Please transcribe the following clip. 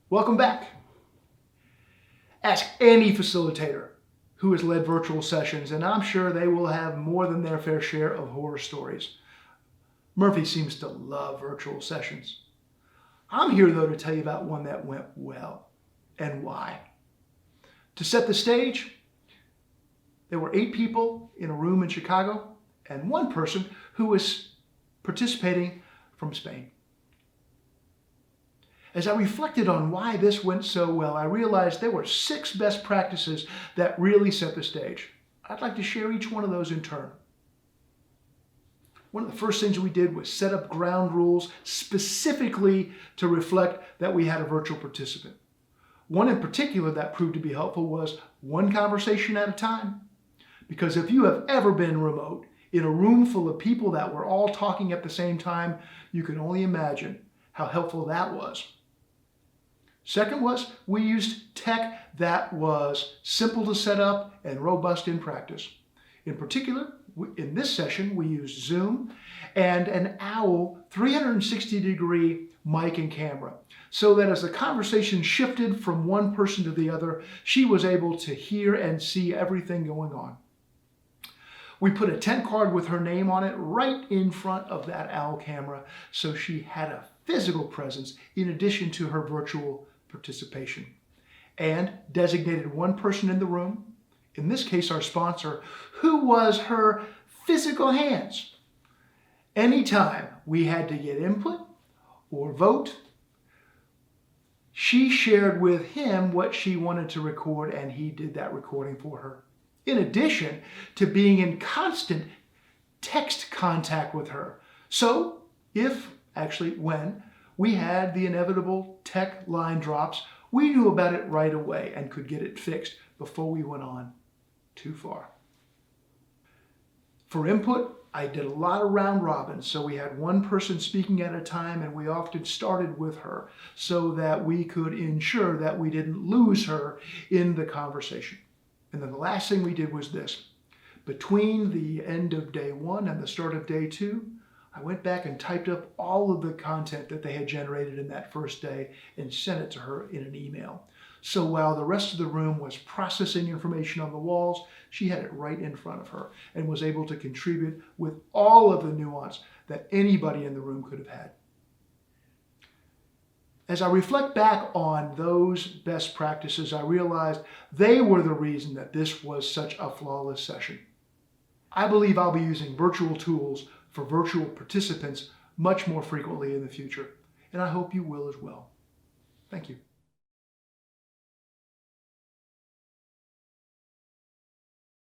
Welcome back. Ask any facilitator who has led virtual sessions, and I'm sure they will have more than their fair share of horror stories. Murphy seems to love virtual sessions. I'm here, though, to tell you about one that went well and why. To set the stage, there were 8 people in a room in Chicago and 1 person who was participating from Spain. As I reflected on why this went so well, I realized there were 6 best practices that really set the stage. I'd like to share each one of those in turn. One of the first things we did was set up ground rules specifically to reflect that we had a virtual participant. One in particular that proved to be helpful was 1 conversation at a time. Because if you have ever been remote in a room full of people that were all talking at the same time, you can only imagine how helpful that was. Second was we used tech that was simple to set up and robust in practice. In particular, in this session, we used Zoom and an OWL 360-degree mic and camera, so that as the conversation shifted from one person to the other, she was able to hear and see everything going on. We put a tent card with her name on it right in front of that OWL camera, so she had a physical presence in addition to her virtual participation, and designated 1 person in the room, in this case our sponsor, who was her physical hands. Anytime we had to get input or vote, she shared with him what she wanted to record, and he did that recording for her. In addition to being in constant text contact with her. So when we had the inevitable tech line drops, we knew about it right away and could get it fixed before we went on too far. For input, I did a lot of round robins, so we had 1 person speaking at a time, and we often started with her so that we could ensure that we didn't lose her in the conversation. And then the last thing we did was this. Between the end of day 1 and the start of day 2, I went back and typed up all of the content that they had generated in that first day and sent it to her in an email. So while the rest of the room was processing information on the walls, she had it right in front of her and was able to contribute with all of the nuance that anybody in the room could have had. As I reflect back on those best practices, I realized they were the reason that this was such a flawless session. I believe I'll be using virtual tools for virtual participants much more frequently in the future, and I hope you will as well. Thank you.